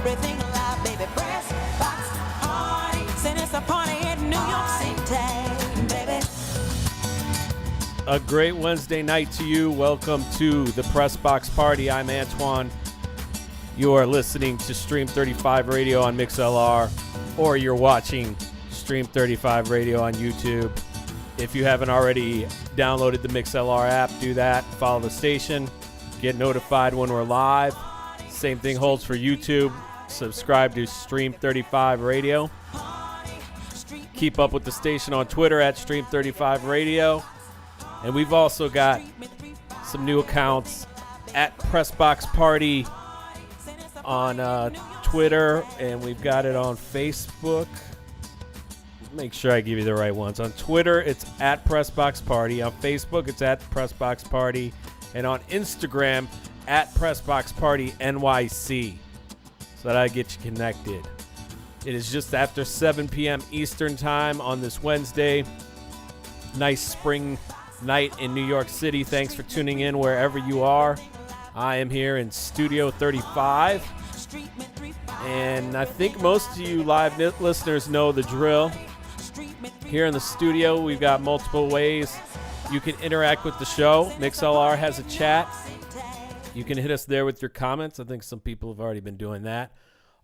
everything alive, baby. Press box party. Saying it's a party in New York City, baby. A great Wednesday night to you. Welcome to the Press Box Party. I'm Antoine. You are listening to Stream 35 Radio on MixLR, or you're watching Stream 35 Radio on YouTube. If you haven't already downloaded the MixLR app, do that. Follow the station. Get notified when we're live. Same thing holds for YouTube. Subscribe to Stream 35 Radio. Keep up with the station on Twitter at Stream 35 Radio. And we've also got some new accounts at Pressbox Party on Twitter, and we've got it on Facebook. Make sure I give you the right ones. On Twitter, it's at Pressbox Party. On Facebook, it's at Pressbox Party. And on Instagram, at Pressbox Party NYC. So that I get you connected. It is just after 7 p.m. Eastern time on this Wednesday. Nice spring night in New York City. Thanks for tuning in wherever you are. I am here in Studio 35. And I think most of you live listeners know the drill. Here in the studio, we've got multiple ways you can interact with the show. MixLR has a chat. You can hit us there with your comments. I think some people have already been doing that.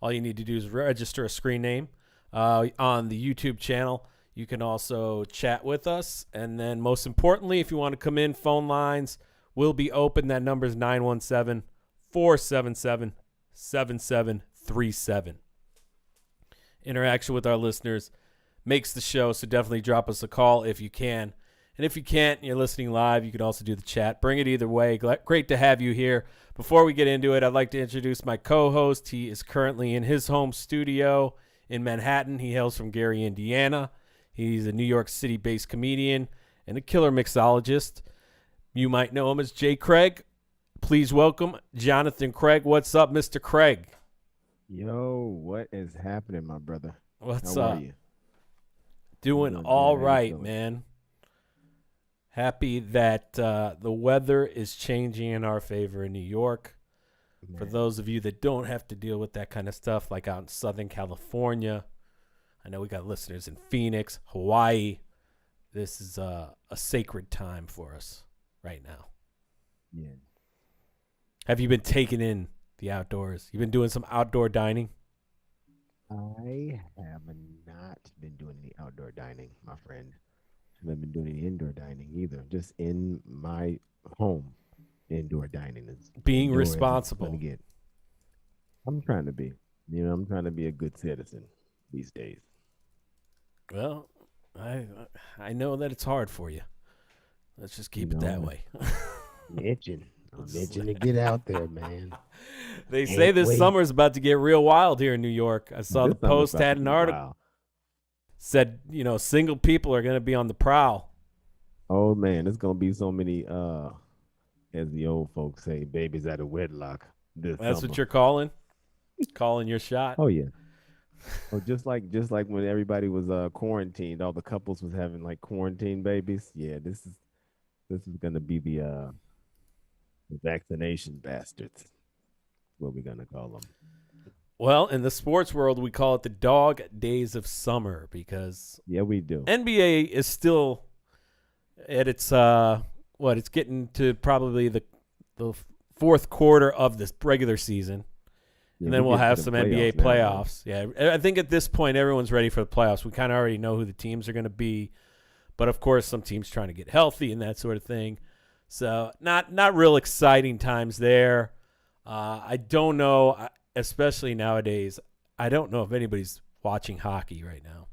All you need to do is register a screen name on the YouTube channel. You can also chat with us. And then most importantly, if you want to come in, phone lines will be open. That number is 917-477-7737. Interaction with our listeners makes the show, so definitely drop us a call if you can. And if you can't and you're listening live, you can also do the chat. Bring it either way. Great to have you here. Before we get into it, I'd like to introduce my co-host. He is currently in his home studio in Manhattan. He hails from Gary, Indiana. He's a New York City-based comedian and a killer mixologist. You might know him as Jay Craig. Please welcome Jonathan Craig. What's up, Mr. Craig? Yo, what is happening, my brother? What's How up? are you? Doing all right, man. Happy that the weather is changing in our favor in New York. Man. For those of you that don't have to deal with that kind of stuff, like out in Southern California, I know we got listeners in Phoenix, Hawaii. This is a sacred time for us right now. Yeah. Have you been taking in the outdoors? You've been doing some outdoor dining? I have not been doing any outdoor dining, my friend. I haven't been doing any indoor dining either. Just in my home, indoor dining is being responsible. I'm trying to be. I'm trying to be a good citizen these days. Well, I know that it's hard for you. Let's just keep it that way. I'm itching to get out there, man. They say this summer's about to get real wild here in New York. I saw the Post had an article. Said, single people are going to be on the prowl. Oh, man, there's going to be so many, as the old folks say, babies out of wedlock this That's summer. What you're calling? Calling your shot? Oh, yeah. Oh, just like when everybody was quarantined, all the couples was having like quarantine babies. Yeah, this is going to be the vaccination bastards. What we're going to call them. Well, in the sports world, we call it the dog days of summer because we do. NBA is still at its it's getting to probably the fourth quarter of this regular season, and then we'll have some NBA playoffs. Yeah, I think at this point everyone's ready for the playoffs. We kind of already know who the teams are going to be, but of course some teams trying to get healthy and that sort of thing. So not real exciting times there. I don't know. Especially nowadays, I don't know if anybody's watching hockey right now.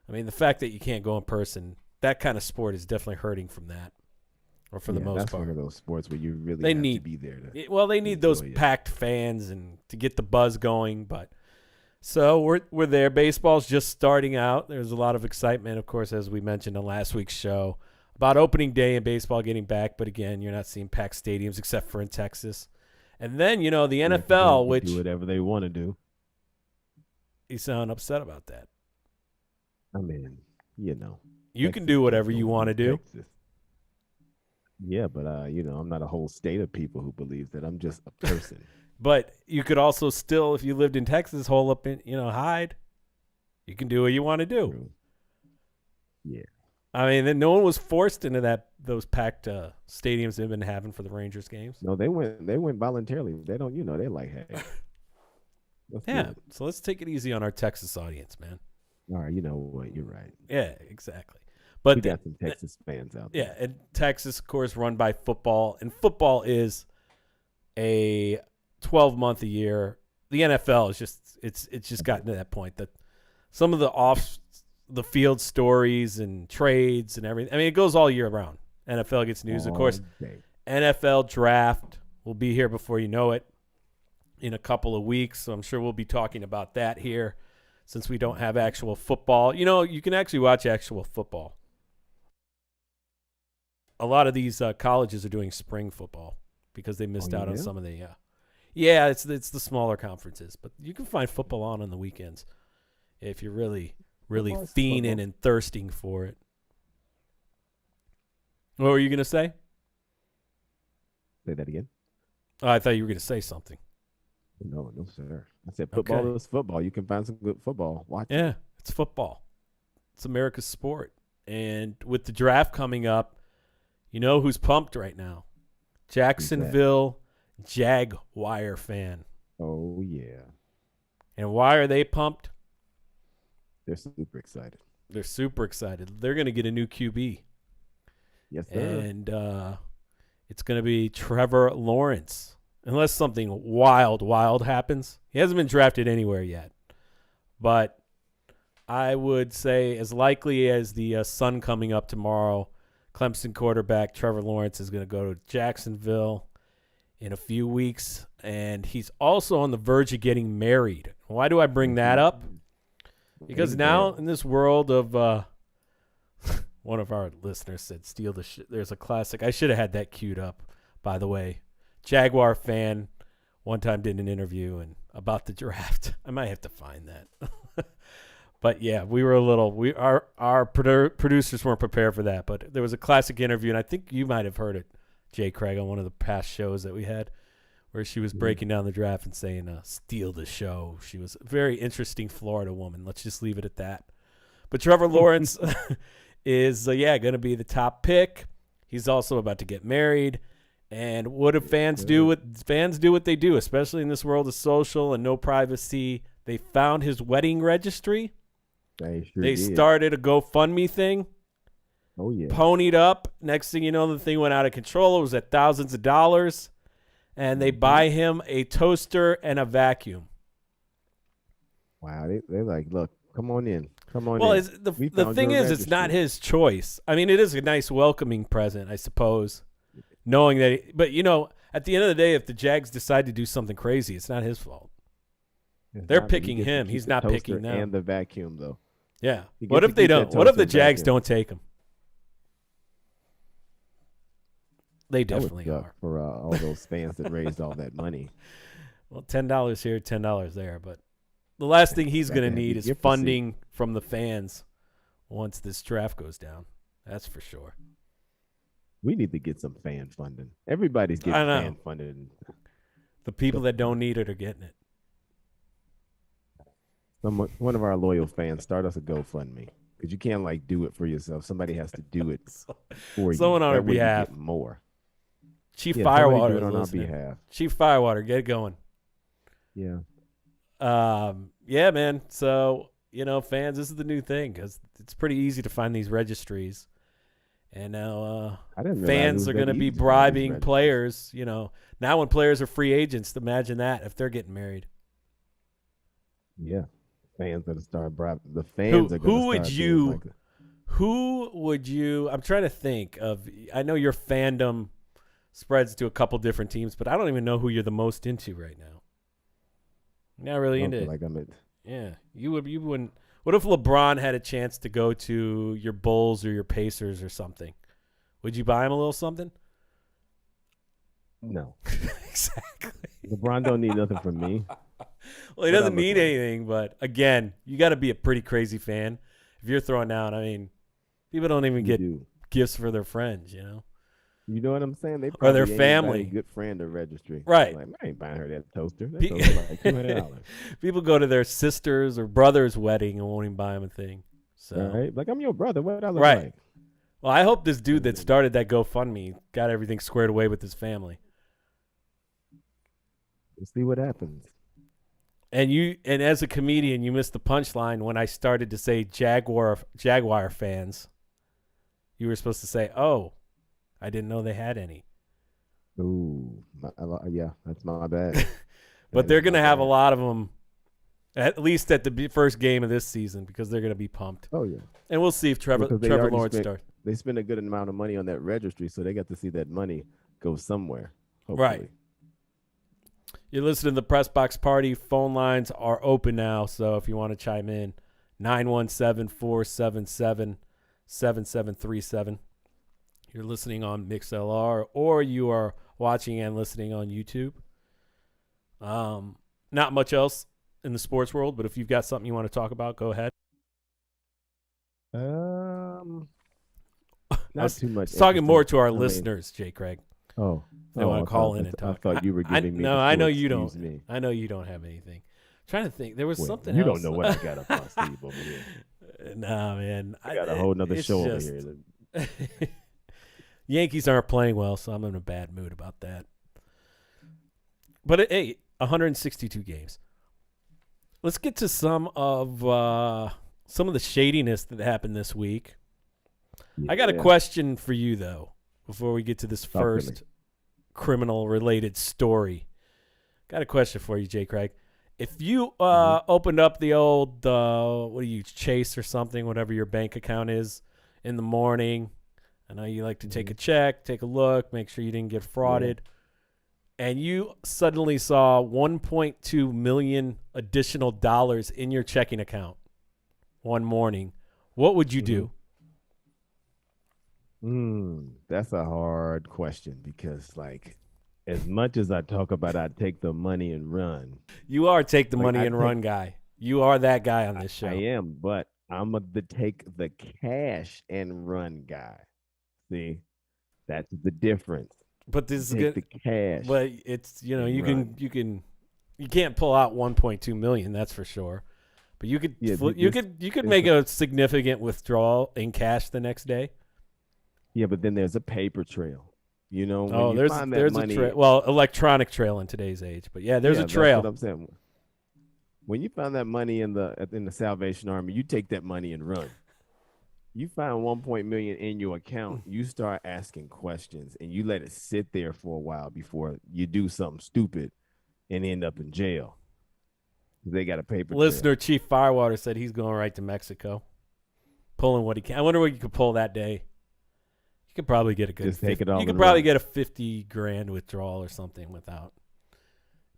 I mean, the fact that you can't go in person, that kind of sport is definitely hurting from that, or for the most that's part. One of those sports where you really have to be there. They need those packed fans and to get the buzz going. But so we're there. Baseball's just starting out. There's a lot of excitement, of course, as we mentioned on last week's show, about opening day and baseball getting back. But again, you're not seeing packed stadiums except for in Texas. And then, the NFL, which do whatever they want to do. You sound upset about that. I mean, you can do whatever you want to do. Texas. Yeah, but I'm not a whole state of people who believes that. I'm just a person. But you could also still, if you lived in Texas, hole up in, hide. You can do what you want to do. True. Yeah. I mean, then no one was forced into those packed stadiums they've been having for the Rangers games. No, they went voluntarily. They don't, they're like, hey. Yeah. So let's take it easy on our Texas audience, man. All right, you know what? You're right. Yeah, exactly. But we got some Texas fans out there. Yeah, and Texas, of course, run by football, and football is a 12-month a year. The NFL is just it's just gotten to that point that some of the off the field stories and trades and everything. I mean, it goes all year round. NFL gets news, of course. Okay. NFL draft will be here before you know it in a couple of weeks. So I'm sure we'll be talking about that here since we don't have actual football. You can actually watch actual football. A lot of these colleges are doing spring football because they missed out on some of the it's the smaller conferences, but you can find football on the weekends if you're really fiending and thirsting for it. What were you going to say? Say that again. Oh, I thought you were going to say something. No, sir. I said football is football. You can find some good football. Watch it. Yeah, it's football. It's America's sport. And with the draft coming up, you know who's pumped right now? Jacksonville Jaguar fan. Oh, yeah. And why are they pumped? They're super excited. They're super excited. They're going to get a new QB. Yes, sir. And it's going to be Trevor Lawrence. Unless something wild happens. He hasn't been drafted anywhere yet. But I would say as likely as the sun coming up tomorrow, Clemson quarterback Trevor Lawrence is going to go to Jacksonville in a few weeks. And he's also on the verge of getting married. Why do I bring that up? Because now in this world of one of our listeners said, steal the shit. There's a classic. I should have had that queued up, by the way. Jaguar fan one time did an interview about the draft. I might have to find that. But yeah, we were our producers weren't prepared for that. But there was a classic interview, and I think you might have heard it, Jay Craig, on one of the past shows that we had, where she was breaking down the draft and saying, steal the show. She was a very interesting Florida woman. Let's just leave it at that. But Trevor Lawrence is, going to be the top pick. He's also about to get married. And what do fans do? Fans do what they do, especially in this world of social and no privacy. They found his wedding registry. They started a GoFundMe thing. Oh, yeah. Ponied up. Next thing you know, the thing went out of control. It was at thousands of dollars. And they buy him a toaster and a vacuum. Wow. They're like, look, come on in. Come on in. Well, the thing is, it's not his choice. I mean, it is a nice welcoming present, I suppose, knowing that. But, at the end of the day, if the Jags decide to do something crazy, it's not his fault. They're picking him. He's not picking them. And the vacuum, though. Yeah. What if they don't? What if the Jags don't take him? They definitely are. For all those fans that raised all that money. Well, $10 here, $10 there. But the last thing he's going to need is funding from the fans once this draft goes down. That's for sure. We need to get some fan funding. Everybody's getting fan funding. The people that don't need it are getting it. One of our loyal fans, start us a GoFundMe. Because you can't, do it for yourself. Somebody has to do it for you. Someone on our behalf. More. Chief Firewater on our behalf. Chief Firewater, get it going. Yeah. Yeah, man. So, fans, this is the new thing because it's pretty easy to find these registries. And now fans are going to be bribing players. Now when players are free agents, imagine that if they're getting married. Yeah. Fans that start bribing. The fans are going to Who would you? I'm trying to think of. I know your fandom spreads to a couple different teams, but I don't even know who you're the most into right now. Not really into it. Yeah, you wouldn't. What if LeBron had a chance to go to your Bulls or your Pacers or something? Would you buy him a little something? No. Exactly. LeBron don't need nothing from me. Well, he doesn't need anything, but again, you got to be a pretty crazy fan if you're throwing down. I mean, people don't even get gifts for their friends, You know what I'm saying? They or their probably ain't invited a family. good friend to registry. Right. Like, I ain't buying her that toaster. That Pe- toaster like $200. People go to their sister's or brother's wedding and won't even buy them a thing. So, Right? Like, I'm your brother. What I look right. like? Well, I hope this dude that Mhm. started that GoFundMe got everything squared away with his family. We'll see what happens. And as a comedian, you missed the punchline when I started to say Jaguar fans. You were supposed to say, "Oh, I didn't know they had any." Ooh, yeah, that's my bad. But That they're is going my to have a bad. lot of them, at least at the first game of this season, because they're going to be pumped. Oh yeah, And we'll see if Trevor because they Trevor already Lawrence spent starts. they spent a good amount of money on that registry, so they got to see that money go somewhere. Right. Hopefully. You're listening to the Press Box Party. Phone lines are open now, so if you want to chime in, 917-477-7737. You're listening on MixLR, or you are watching and listening on YouTube. Not much else in the sports world, but if you've got something you want to talk about, go ahead. Not too I much. was talking more to our I mean, listeners, Jay Craig. oh, They want I to call thought, in and I talk. thought you were giving me no, the I know full you don't. excuse me. I know you don't have anything. I'm trying to think. There was Well, something you else. don't know what I got up my sleeve over here. Nah, man. I got a whole nother it's show over just- here. Yankees aren't playing well, so I'm in a bad mood about that. But hey, 162 games. Let's get to some of the shadiness that happened this week. I got a Yeah. question for you though, before we get to this Talk to me. first criminal-related story. Got a question for you, Jay Craig. If you opened up the old what do you Chase or something, whatever your bank account is, in the morning, I know you like to take a check, take a look, make sure you didn't get frauded, and you suddenly saw 1.2 million additional dollars in your checking account one morning, what would you do? That's a hard question because, like, as much as I talk about, I take the money and run. You are take the Like, money and run guy. You are that guy on this show. I am, but I'm the take the cash and run guy. See, that's the difference. But this is Take good. the cash. But it's you run. you can't pull out 1.2 million. That's for sure. But you could Yeah, you could make a significant withdrawal in cash the next day. Yeah, but then there's a paper trail. You know, when Oh, you there's find that there's money, a trail. Well, electronic trail in today's age. But yeah, there's a trail. That's what I'm saying. When you find that money in the Salvation Army, you take that money and run. You find 1 million in your account, you start asking questions and you let it sit there for a while before you do something stupid and end up in jail. They got a paper trail. Listener Chief Firewater said he's going right to Mexico, pulling what he can. I wonder what you could pull that day. You could probably get a good. Just take it all You could and probably run. get a 50 grand withdrawal or something without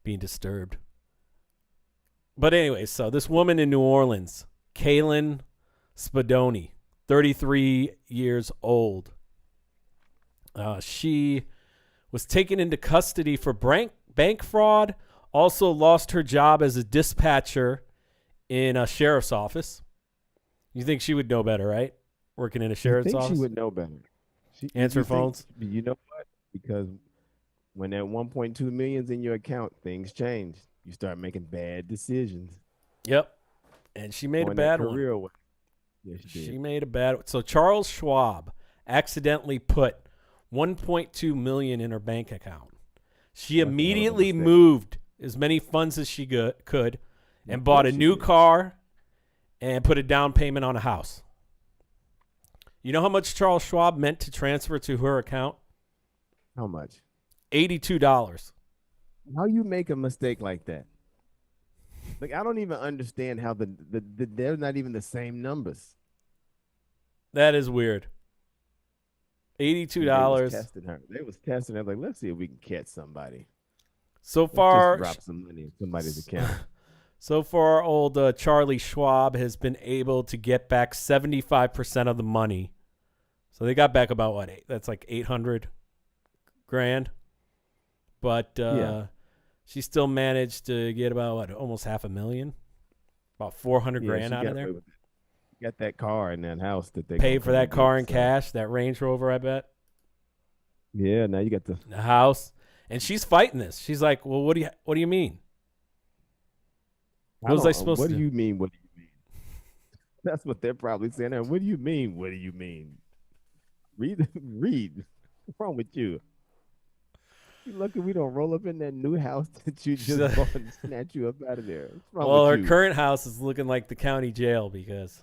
being disturbed. But anyway, so this woman in New Orleans, Kaylin Spadoni, 33 years old. She was taken into custody for bank fraud. Also lost her job as a dispatcher in a sheriff's office. You think she would know better, right? Working in a I sheriff's think office. she would know better. Answer you think- phones? You know what? Because when that 1.2 million's in your account, things change. You start making bad decisions. Yep. And she made a on that bad one. career way. Yeah, she She did. made a bad. So Charles Schwab accidentally put 1.2 million in her bank account. She That's a hell of a immediately mistake. moved as many funds as she could and Of bought a course she new did. car and put a down payment on a house. You know how much Charles Schwab meant to transfer to her account? How much? $82. How you make a mistake like that? Like, I don't even understand how they're not even the same numbers. That is weird. $82. They was testing her. Like, let's see if we can catch somebody. So Let's far, just drop some money in somebody's account. so far, old Charlie Schwab has been able to get back 75% of the money. So they got back about what? That's like 800 grand. But Yeah. she still managed to get about what? Almost $500,000, about 400 Yeah, grand she out got of there. away with it. Got that car in that house that they Paid gonna for come that and car get, in so. cash, that Range Rover, I bet. Yeah, now you got the. the house, and she's fighting this. She's like, "Well, what do you mean? I What was I don't. supposed What to do do?" you mean? What do you mean? That's what they're probably saying. Now, what do you mean? What do you mean? Read, read. What's wrong with you? You lucky we don't roll up in that new house that you She's just bought and snatch you up out of there. What's wrong well, with her you? current house is looking like the county jail because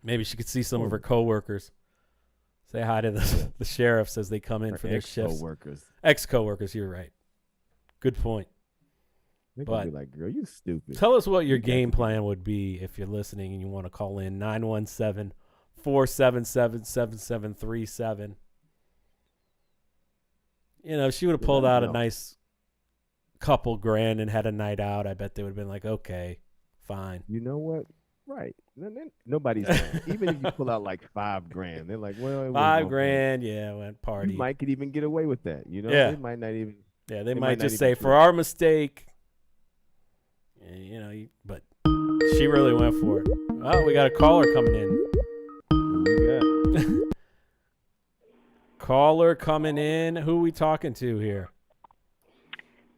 maybe she could see some of her Oh, coworkers. Say hi to yeah. the sheriffs as they come in Her for their ex shifts. co-workers. Ex coworkers, you're right. Good point. They're gonna be But like, "Girl, you stupid. tell us what your You got game to be." plan would be if you're listening and you want to call in 917-477-7737. You know, if she would have You let pulled us out a know. nice couple grand and had a night out, I bet they would have been like, okay, fine. You know what? Right. Nobody's mad. Even if you pull out like 5 grand, they're like, "Well, it was Five no fun." grand, yeah, went You party. might could even get away with that. You know, Yeah, they might not even. yeah, they They might might not just even say, for tweet. our mistake, you know, but she really went for it. Oh, we got a caller coming in. Who we got? Caller coming in. Who we talking to here?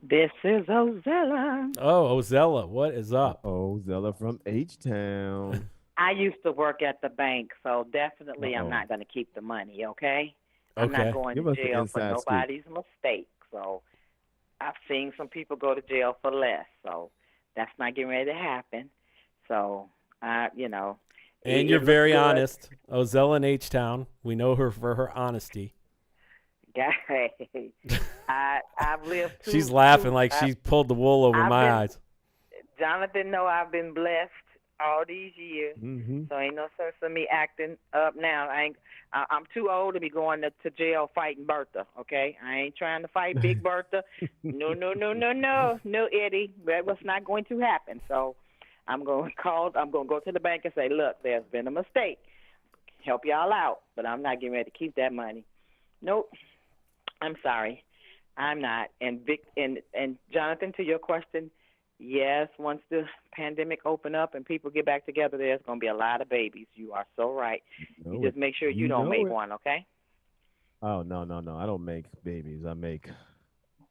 This is Ozella. Oh, Ozella, what is up? Oh, Zella from H Town. I used to work at the bank, so definitely I'm Uh-oh. not going to keep the money, okay? I'm not Okay. going Give to us the jail for inside scoop. nobody's mistake. So I've seen some people go to jail for less, so that's not getting ready to happen. So, And it you're looks very good. honest. Ozella in H-Town. We know her for her honesty. I've lived too. She's laughing too, like I, she pulled the wool over I've my been, eyes. Jonathan, know I've been blessed all these years. Mm-hmm. So ain't no sense of me acting up now. I'm too old to be going to jail fighting Bertha. Okay, I ain't trying to fight Big Bertha. No, no, no, no, no, no, Eddie. That was not going to happen. So I'm going to call. I'm going to go to the bank and say, look, there's been a mistake. Help y'all out, but I'm not getting ready to keep that money. Nope. I'm sorry. I'm not. And Vic and Jonathan, to your question, yes, once the pandemic open up and people get back together, there's going to be a lot of babies. You are so right. You Know just it. make sure you You don't know make it. one, okay? Oh, no, no, no. I don't make babies. I make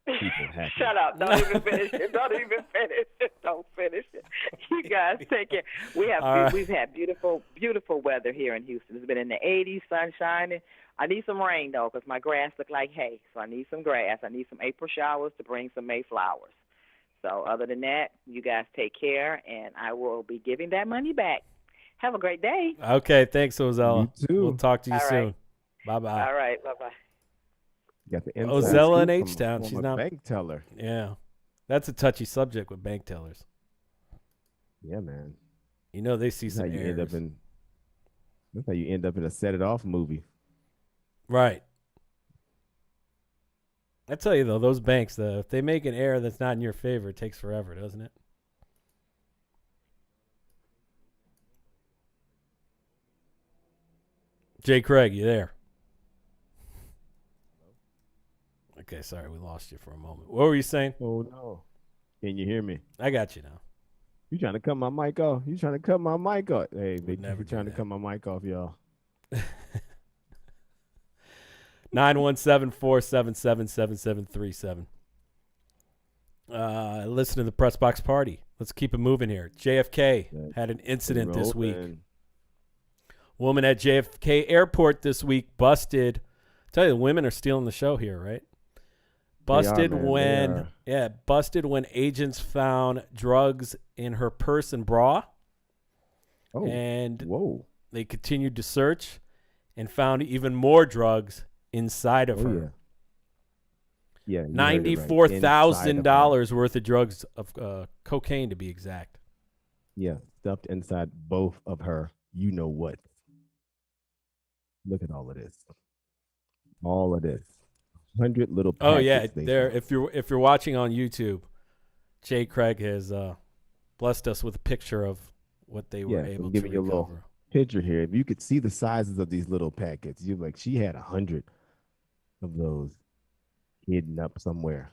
people happy. Shut up. Don't even finish it. Don't even finish it. Don't finish it. You guys take care. All right. We've had beautiful, beautiful weather here in Houston. It's been in the 80s, sun shining. I need some rain, though, because my grass look like hay. So I need some grass. I need some April showers to bring some May flowers. So other than that, you guys take care, and I will be giving that money back. Have a great day. Okay, thanks, Ozella. You too. We'll talk to you All soon. right. Bye-bye. All right. Bye-bye. Got the inside Ozella in scoop H-Town. from She's a not. bank teller. Yeah. That's a touchy subject with bank tellers. Yeah, man. You know they see That's how some you errors. end up in. That's how you end up in a Set It Off movie. Right. I tell you, though, those banks, if they make an error that's not in your favor, it takes forever, doesn't it? Jay Craig, you there? Okay, sorry, we lost you for a moment. What were you saying? Oh no! Can you hear me? I got you now. You trying to cut my mic off? You trying to cut my mic off? Hey, they never do trying to that. cut my mic off, y'all. 917-477-7737. Listen to the Press Box Party. Let's keep it moving here. JFK had an incident this week. Rolling. Woman at JFK Airport this week busted. Tell you, the women are stealing the show here, right? Busted man. They when are. busted when agents found drugs in her purse and bra, Oh, and whoa! they continued to search and found even more drugs inside of her. Yeah, you heard it right. $94,000 worth of drugs of cocaine, to be exact. Yeah, stuffed inside both of her. You know what? Look at all of this. All of this. 100 little packets. Oh yeah, they there. found. If you're watching on YouTube, Jay Craig has blessed us with a picture of what they were Yeah, so able I'm to giving you a little recover. picture here. If you could see the sizes of these little packets, you're like, she had 100 of those hidden up somewhere.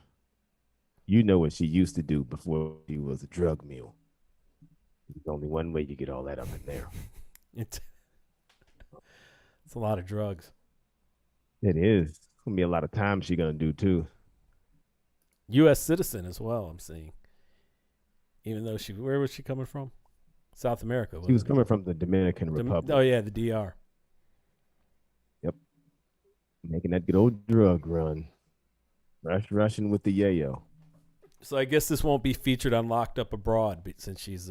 You know what she used to do before she was a drug mule. There's only one way you get all that up in there. It's a lot of drugs. It is. gonna be a lot of time she gonna do too. U.S. citizen as well, I'm seeing. Even though where was she coming from? South America. She was wasn't it? coming from the Dominican Republic. Oh, yeah, the DR. Yep. Making that good old drug run. Rushing with the yayo. So I guess this won't be featured on Locked Up Abroad since she's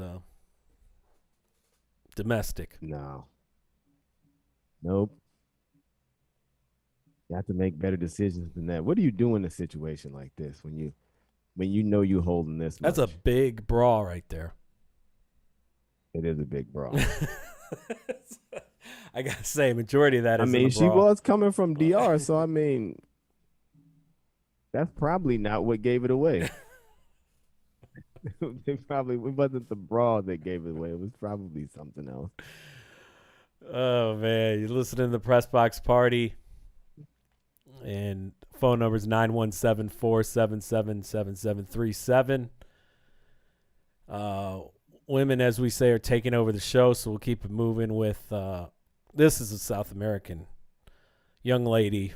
domestic. No. Nope. You have to make better decisions than that. What do you do in a situation like this when you know you're holding this much? That's a big bra right there. It is a big bra. I gotta say, majority of that is. I mean, she was coming from DR, so I mean, that's probably not what gave it away. It wasn't the bra that gave it away. It was probably something else. Oh man, you're listening to the Press Box Party, and phone number is 917-477-7737. Women, as we say, are taking over the show, so we'll keep it moving with. This is a South American young lady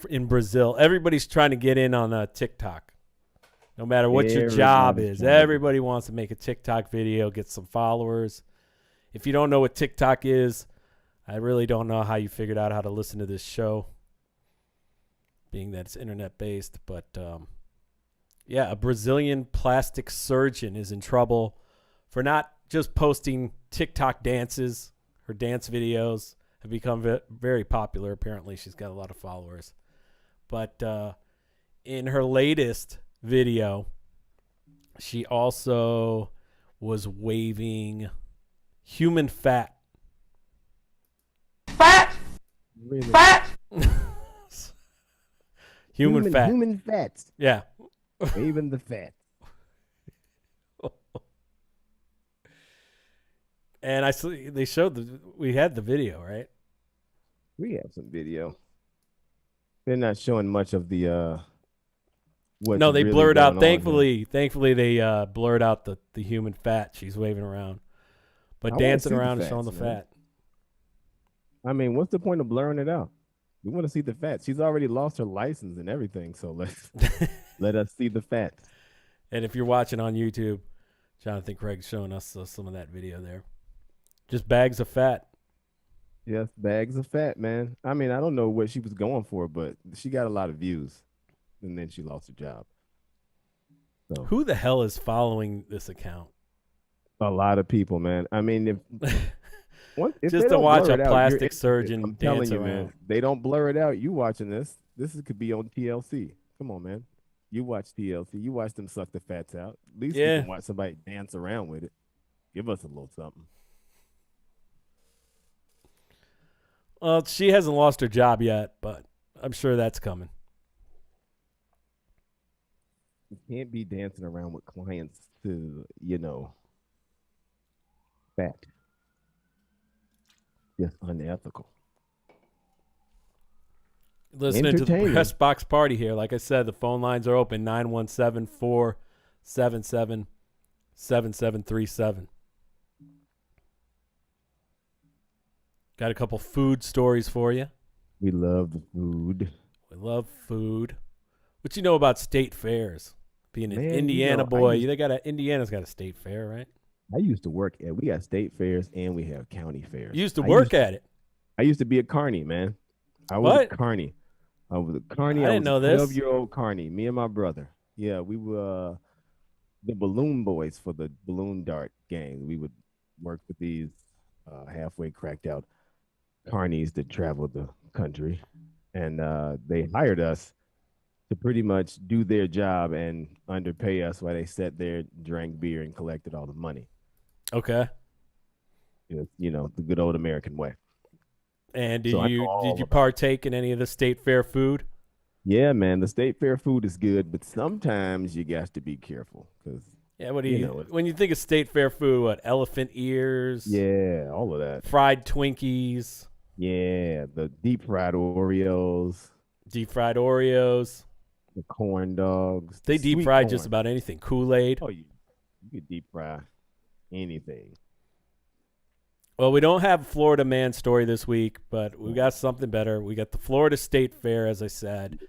in Brazil. Everybody's trying to get in on TikTok. No matter what your job is, everybody wants to make a TikTok video, get some followers. If you don't know what TikTok is, I really don't know how you figured out how to listen to this show, being that it's internet-based. But, yeah, a Brazilian plastic surgeon is in trouble for not just posting TikTok dances. Her dance videos have become very popular. Apparently, she's got a lot of followers. But in her latest video, she also was waving human fat. Really? Fat. Human fat. Human fats. Yeah. Even the fat. And they showed we had the video, right? We have some video. They're not showing much of the what's No, they really blurred out. going on here. Thankfully, they blurred out the human fat she's waving around, but I wanna dancing see the around and showing the fats, man. fat. I mean, what's the point of blurring it out? We want to see the fat. She's already lost her license and everything, so let us see the fat. And if you're watching on YouTube, Jonathan Craig's showing us some of that video there. Just bags of fat. Yes, bags of fat, man. I mean, I don't know what she was going for, but she got a lot of views, and then she lost her job. So Who the hell is following this account? a lot of people, man. I mean, if Just they to don't watch blur a it out, plastic you're interested. surgeon I'm telling dance you, around. man. They don't blur it out. You watching this? Could be on TLC. Come on, man. You watch TLC. You watch them suck the fats out. At least you can watch somebody dance around with it. Give us a little something. Well, she hasn't lost her job yet, but I'm sure that's coming. You can't be dancing around with clients to, fat. Just unethical. Listening to the Press Box Party here. Like I said, the phone lines are open, 917-477-7737. Got a couple food stories for you. We love the food. We love food. What you know about state fairs? Being an Man, Indiana boy, Indiana's got a state fair, right? I used to work at, we got state fairs and we have county fairs. You used to work at it. I used to be a carny, man. I was a carny. I was a carny. I didn't know this. 12-year-old carny, me and my brother. Yeah, we were the balloon boys for the balloon dart gang. We would work with these halfway cracked out carnies that traveled the country. And they hired us to pretty much do their job and underpay us while they sat there, drank beer, and collected all the money. Okay. The good old American way. And did you partake in any of the state fair food? Yeah, man, the state fair food is good, but sometimes you got to be careful because what do you when you think of state fair food? What, elephant ears? Yeah, all of that. Fried Twinkies. Yeah, the deep fried Oreos. The corn dogs. They deep fry just about anything. Kool-Aid. Oh, you could deep fry anything. Well, we don't have Florida man story this week, but we got something better. We got the Florida State Fair, as I said.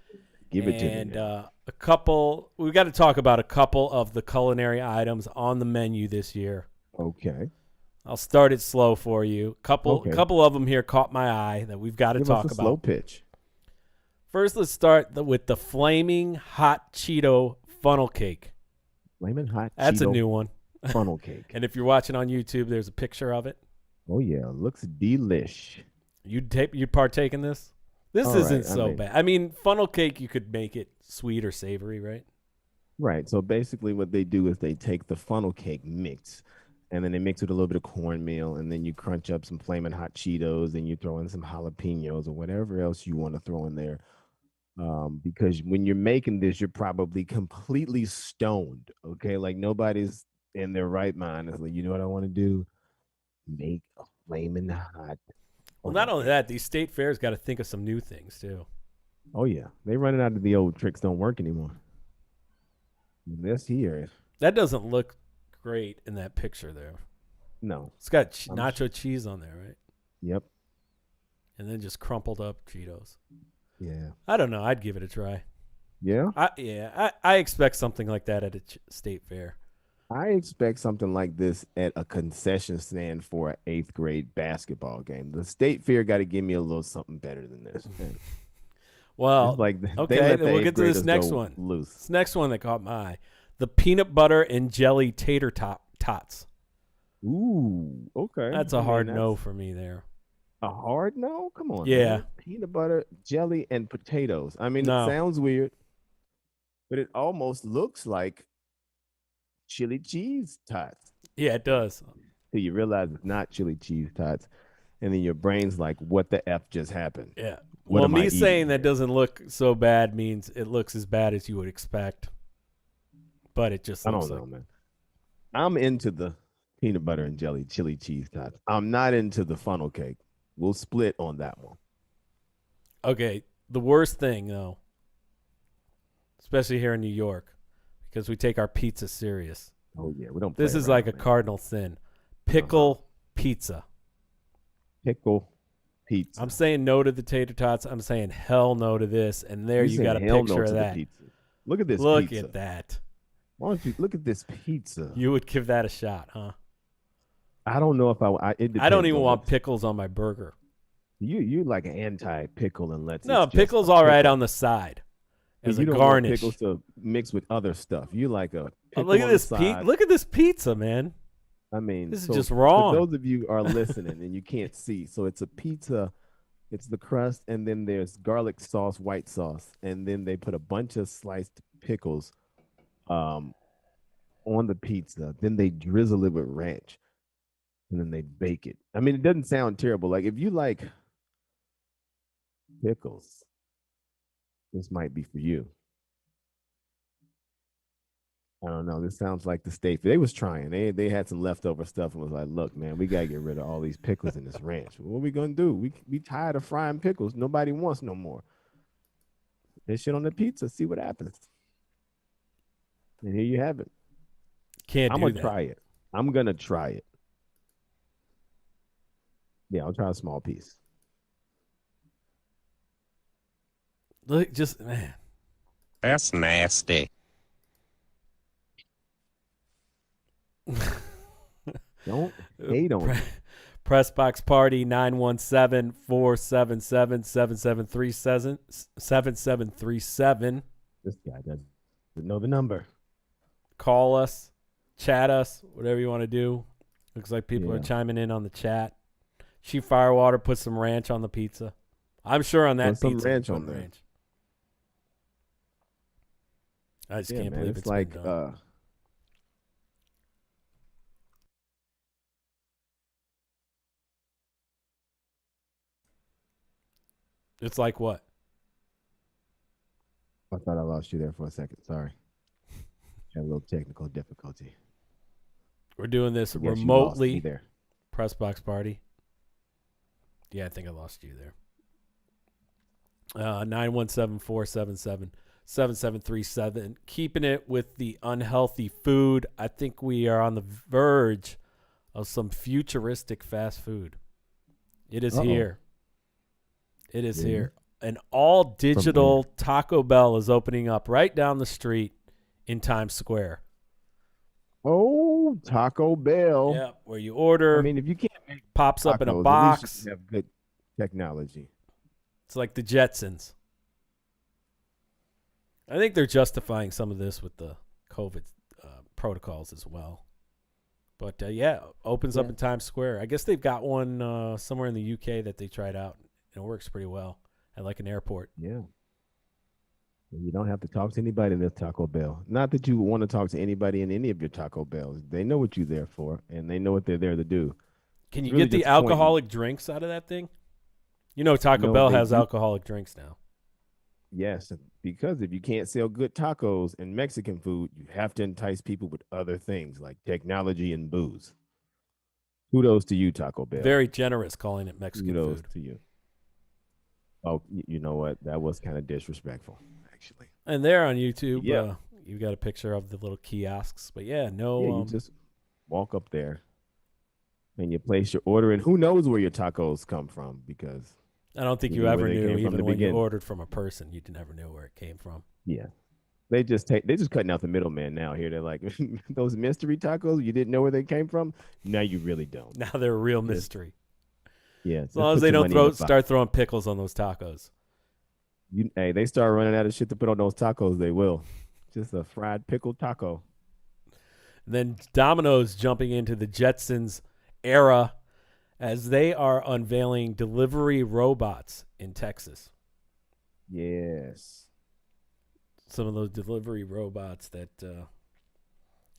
Give it to me. And Now. we got to talk about a couple of the culinary items on the menu this year. Okay. I'll start it slow for you. Okay. Couple of them here caught my eye that we've got to Give talk us a about. slow pitch. First, let's start with the Flaming Hot Cheeto Funnel Cake. Flaming hot. That's a Cheeto new one. funnel cake. And if you're watching on YouTube, there's a picture of it. Oh yeah, looks delish. You partake in this? This All isn't right, so bad. I mean, funnel cake, you could make it sweet or savory, right? Right. So basically, what they do is they take the funnel cake mix, and then they mix it with a little bit of cornmeal, and then you crunch up some flaming hot Cheetos, and you throw in some jalapenos or whatever else you want to throw in there. Because when you're making this, you're probably completely stoned. Okay, like nobody's in their right mind. It's like, you know what I want to do? Make a flaming hot. Well, not only that, these state fairs got to think of some new things too. Oh yeah, they running out of the old tricks. Don't work anymore. This here, That doesn't look great in that picture there. no. It's got nacho cheese on there, right? Yep. And then just crumpled up Cheetos. Yeah. I don't know. I'd give it a try. Yeah. I expect something like that at a state fair. I expect something like this at a concession stand for an 8th grade basketball game. The state fair got to give me a little something better than this. Well, It's like okay, let the then we'll 8th get to this graders next go one. Loose. This next one that caught my eye. The peanut butter and jelly tater tots. Ooh, okay. That's a I mean, hard that's no for me there. A hard no? Come on. Yeah. Man. Peanut butter, jelly, and potatoes. I mean, No. it sounds weird, but it almost looks like chili cheese tots. Yeah, it does. Till you realize it's not chili cheese tots. And then your brain's like, what the F just happened? Yeah. What Well, am I me eating saying that here? doesn't look so bad means it looks as bad as you would expect. But it just I looks don't know, like man. I'm into the peanut butter and jelly chili cheese tots. I'm not into the funnel cake. We'll split on that one. Okay, the worst thing though, especially here in New York, because we take our pizza serious. Oh yeah, we don't. This play is around, like a man. cardinal sin. Pickle pizza. Pickle pizza. I'm saying no to the tater tots. I'm saying hell no to this. And there you saying got a hell picture no of to the that. pizza. Look at this Look pizza. at that. Why don't you look at this pizza? You would give that a shot, huh? I don't know if it I don't depends even on want what- pickles on my burger. You like an anti pickle unless No, it's just pickles a all right pickle. on the side as you a don't garnish. want pickles to mix with other stuff. You like a Oh, pickle look at on this the side. look at this pizza, man. I mean, This is so just wrong. For those of you who are listening and you can't see, so it's a pizza. It's the crust, and then there's garlic sauce, white sauce, and then they put a bunch of sliced pickles, on the pizza. Then they drizzle it with ranch, and then they bake it. I mean, it doesn't sound terrible. Like if you like pickles, this might be for you. I don't know. This sounds like the state. They was trying. They had some leftover stuff and was like, "Look, man, we gotta get rid of all these pickles in this ranch. What are we gonna do? We tired of frying pickles. Nobody wants no more. This shit on the pizza. See what happens." And here you have it. Can't I'm do gonna that. try it. I'm gonna try it. Yeah, I'll try a small piece. Look, just man. That's nasty. Don't hate on it. Press Box Party 917-477-7737. This guy doesn't know the number. Call us, chat us, whatever you want to do. Looks like people are Yeah. chiming in on the chat. She Firewater put some ranch on the pizza. I'm sure on that Put some pizza. ranch they put on there. ranch. I just Yeah, can't man. believe It's been like done. It's like what? I thought I lost you there for a second. Sorry. Had a little technical difficulty. We're doing this I guess you lost me remotely. there. Press Box Party. Yeah, I think I lost you there. 917-477-7737. Keeping it with the unhealthy food. I think we are on the verge of some futuristic fast food. It is Uh-oh. here. It is Really? here. An all-digital Taco Bell is opening up right down the street in Times Square. Oh, Taco Bell. Yeah, where you order, I mean, if you can't make pops up in a tacos, at least box. you have good technology. It's like the Jetsons. I think they're justifying some of this with the COVID protocols as well. But yeah, opens up in Times Square. I guess they've got one somewhere in the UK that they tried out, and it works pretty well at like an airport. Yeah. You don't have to talk to anybody in this Taco Bell. Not that you want to talk to anybody in any of your Taco Bells. They know what you're there for, and they know what they're there to do. Can It's you really get the just pointing. alcoholic drinks out of that thing? You know Taco No, Bell they has do. alcoholic drinks now. Yes, because if you can't sell good tacos and Mexican food, you have to entice people with other things like technology and booze. Kudos to you, Taco Bell. Very generous calling it Mexican Kudos food. to you. Oh, you know what? That was kind of disrespectful, actually. And there on YouTube, Yeah. you got a picture of the little kiosks. But yeah, no. Yeah, you just walk up there and you place your order, and who knows where your tacos come from, because I don't think you you knew ever where they knew, came from even in the when you beginning. ordered from a person, you never knew where it came from. yeah, they just cutting out the middleman now. Here they're like, those mystery tacos, you didn't know where they came from. Now you really don't. Now they're a real Yes. mystery. Yeah, As long as they don't start throwing pickles on those tacos. Hey, they start running out of shit to put on those tacos, they will. Just a fried pickle taco. Then Domino's jumping into the Jetsons era as they are unveiling delivery robots in Texas. Yes. Some of those delivery robots that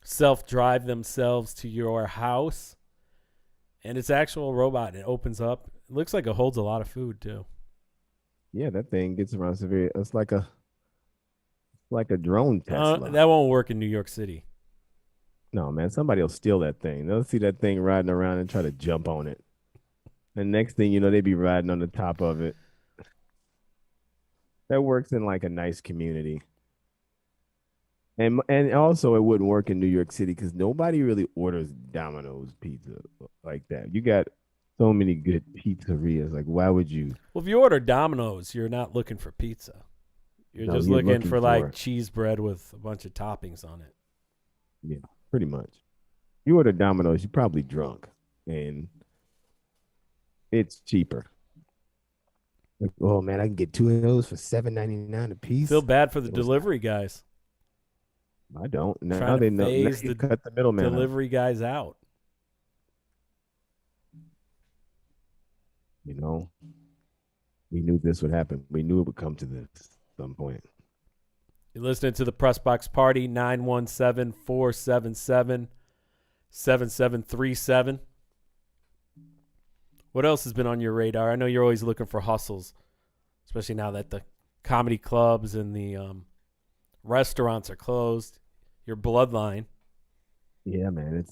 self-drive themselves to your house. And it's actual robot. And it opens up. It looks like it holds a lot of food, too. Yeah, that thing gets around severe. It's like a drone Tesla. That won't work in New York City. No, man, somebody will steal that thing. They'll see that thing riding around and try to jump on it. And next thing you know, they be riding on the top of it. That works in like a nice community. And also it wouldn't work in New York City because nobody really orders Domino's pizza like that. You got so many good pizzerias. Like, why would you? Well, if you order Domino's, you're not looking for pizza. You're just looking for like cheese bread with a bunch of toppings on it. Yeah, pretty much. You order Domino's, you're probably drunk, and it's cheaper. Like, oh man, I can get 2 of those for $7.99 a piece. Feel bad for the delivery guys. I don't. Now Trying they to know. Now phase you the cut the middleman out. delivery guys out. You know, we knew this would happen. We knew it would come to this at some point. You're listening to the Press Box Party, 917-477-7737. What else has been on your radar? I know you're always looking for hustles, especially now that the comedy clubs and the restaurants are closed. Your bloodline. Yeah, man,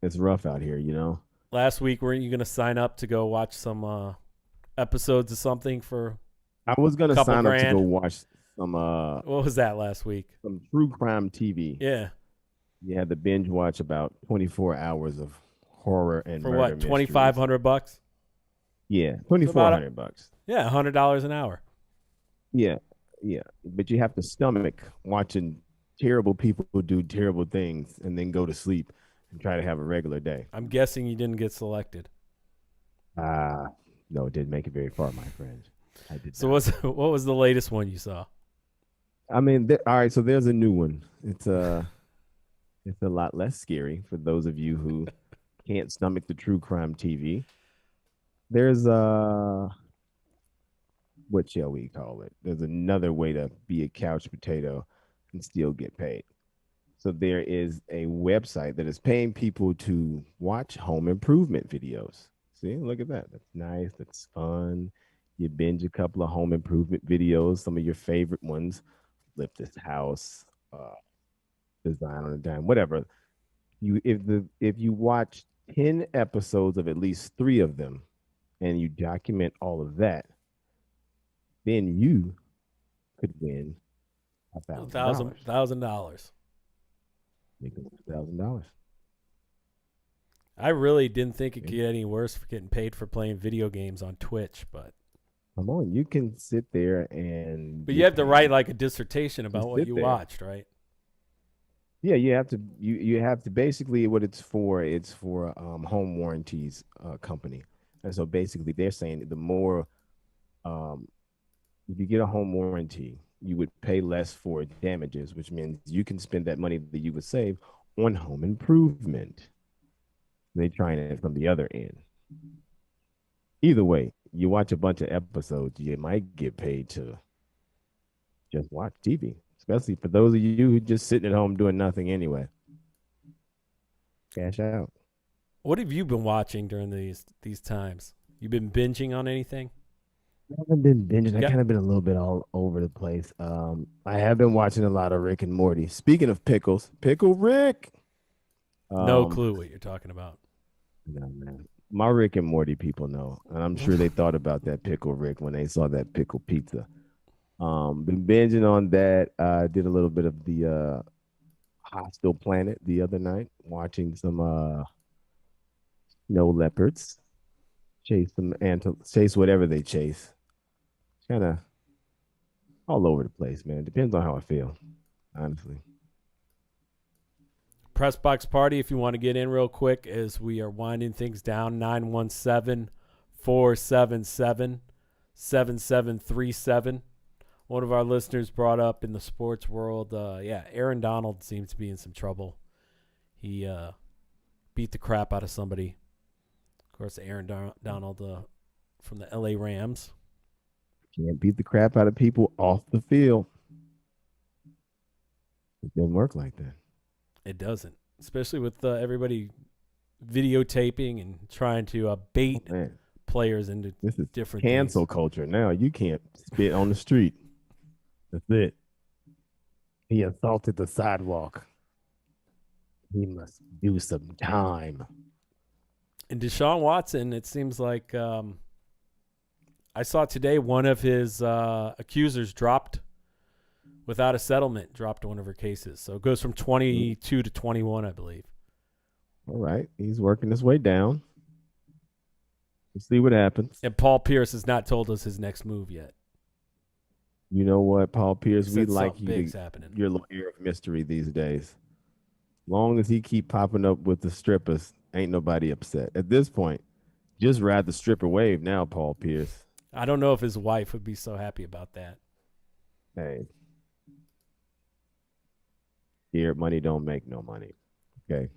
it's rough out here. You know. Last week, weren't you going to sign up to go watch some episodes of something for? I was gonna Couple sign up to grand. go watch some What was that last week? some true crime TV. Yeah. You had to binge watch about 24 hours of horror and For murder what? mysteries. $2,500? Yeah, $2,400. Yeah, $100 an hour. Yeah, yeah. But you have to stomach watching terrible people do terrible things and then go to sleep and try to have a regular day. I'm guessing you didn't get selected. No, it didn't make it very far, my friend. I did So not. what was the latest one you saw? I mean, all right, so there's a new one. It's a lot less scary for those of you who can't stomach the true crime TV. There's what shall we call it? There's another way to be a couch potato and still get paid. So there is a website that is paying people to watch home improvement videos. See, look at that. That's nice. That's fun. You binge a couple of home improvement videos, some of your favorite ones. Flip this house, design on a dime, whatever. If you watch 10 episodes of at least 3 of them and you document all of that, then you could win $1,000. $1,000. Make $1,000. I really didn't think it could get any worse for getting paid for playing video games on Twitch, but Come on, you can sit there and. you have to write like a dissertation about what sit you there. watched, right? Yeah, you have to. You have to basically what it's for. It's for home warranties company, and so basically they're saying the more, if you get a home warranty, you would pay less for damages, which means you can spend that money that you would save on home improvement. They trying it from the other end. Either way, you watch a bunch of episodes, you might get paid to just watch TV, especially for those of you who just sitting at home doing nothing anyway. Cash out. What have you been watching during these times? You been binging on anything? I haven't been binging. Yeah. I kind of been a little bit all over the place. I have been watching a lot of Rick and Morty. Speaking of pickles, Pickle Rick. No clue what you're talking about. No, man. My Rick and Morty people know, and I'm sure they thought about that Pickle Rick when they saw that pickle pizza. Been binging on that. Did a little bit of the Hostile Planet the other night, watching some snow leopards chase chase whatever they chase. Kind of all over the place, man. Depends on how I feel, honestly. Press Box Party, if you want to get in real quick, as we are winding things down, 917-477-7737. One of our listeners brought up in the sports world, Aaron Donald seems to be in some trouble. He beat the crap out of somebody. Of course, Aaron Donald from the LA Rams. Can't beat the crap out of people off the field. It doesn't work like that. It doesn't, especially with everybody videotaping and trying to bait players into this is different cancel things. culture now. You can't spit on the street. That's it. He assaulted the sidewalk. He must do some time. And Deshaun Watson, it seems like I saw today one of his accusers dropped without a settlement, dropped one of her cases. So it goes from 22 to 21, I believe. All right. He's working his way down. We'll see what happens. And Paul Pierce has not told us his next move yet. You know what, Paul Pierce? We Said like something you. big's happening. You're a little air of mystery these days. Long as he keep popping up with the strippers, ain't nobody upset. At this point, just ride the stripper wave now, Paul Pierce. I don't know if his wife would be so happy about that. Hey. Here, money don't make no money. Okay.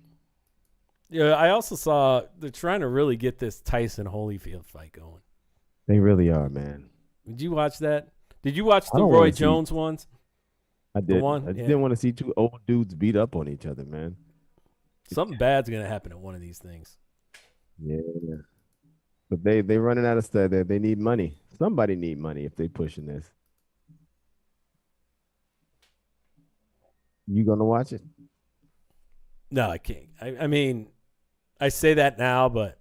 Yeah, I also saw they're trying to really get this Tyson Holyfield fight going. They really are, man. Did you watch that? Did you watch I the don't Roy wanna see- Jones ones? I did. one? I just Yeah. didn't want to see two old dudes beat up on each other, man. Something bad's going to happen at one of these things. Yeah. But they running out of stuff. They need money. Somebody need money if they pushing this. You gonna watch it? No, I can't. I mean, I say that now, but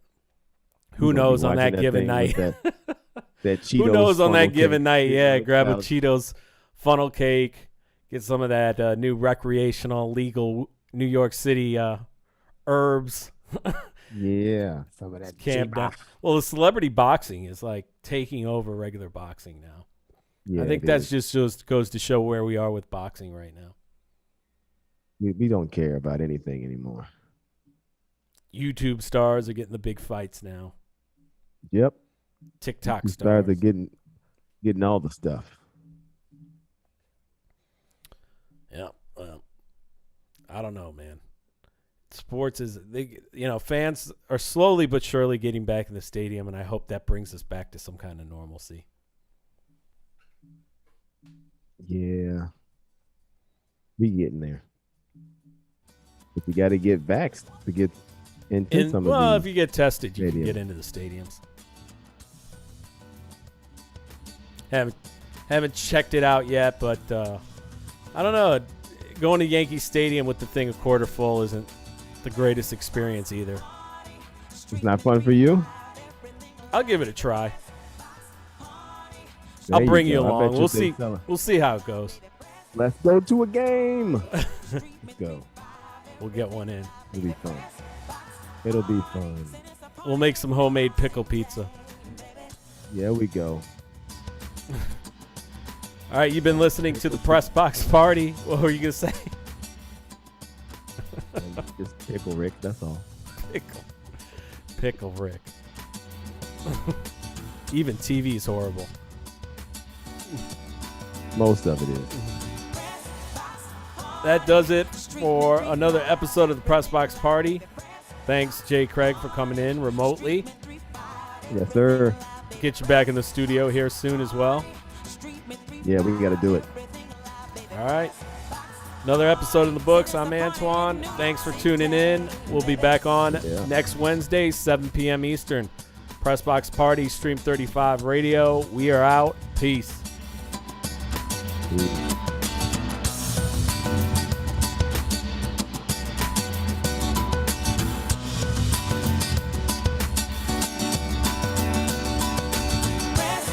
who You gonna be knows on watching that given thing night? with that Cheetos Who knows on funnel that given cake night? sitting Yeah, on the grab a couch. Cheetos funnel cake, get some of that new recreational, legal New York City herbs. Yeah, some of that Camp down. J-Bop. Well, the celebrity boxing is like taking over regular boxing now. Yeah, I think it that's is. just goes to show where we are with boxing right now. We don't care about anything anymore. YouTube stars are getting the big fights now. Yep, TikTok we stars. started getting all the stuff. Yeah. Well, I don't know, man. Sports is fans are slowly but surely getting back in the stadium, and I hope that brings us back to some kind of normalcy. Yeah, we getting there. But you got to get vaxxed to get into some of If these. you get tested, you can stadiums. get into the stadiums. Haven't checked it out yet, but I don't know. Going to Yankee Stadium with the thing a quarter full isn't the greatest experience either. It's not fun for you. I'll give it a try. There I'll bring you go. I bet along. We'll you'll see. sell. We'll see how it goes. Let's go to a game. Let's go. We'll get one in. It'll be fun. It'll be fun. We'll make some homemade pickle pizza. Yeah, we go. All right, you've been listening to the Press Box Party. What were you going to say? Just pickle Rick, that's all. Pickle Rick. Even TV's horrible. Most of it is. That does it for another episode of the Press Box Party. Thanks, Jay Craig, for coming in remotely. Yes, sir. Get you back in the studio here soon as well. Yeah, we got to do it. All right. Another episode in the books. I'm Antoine. Thanks for tuning in. We'll be back on next Wednesday, 7 p.m. Eastern. Press Box Party, Stream 35 Radio. We are out. Peace. Peace.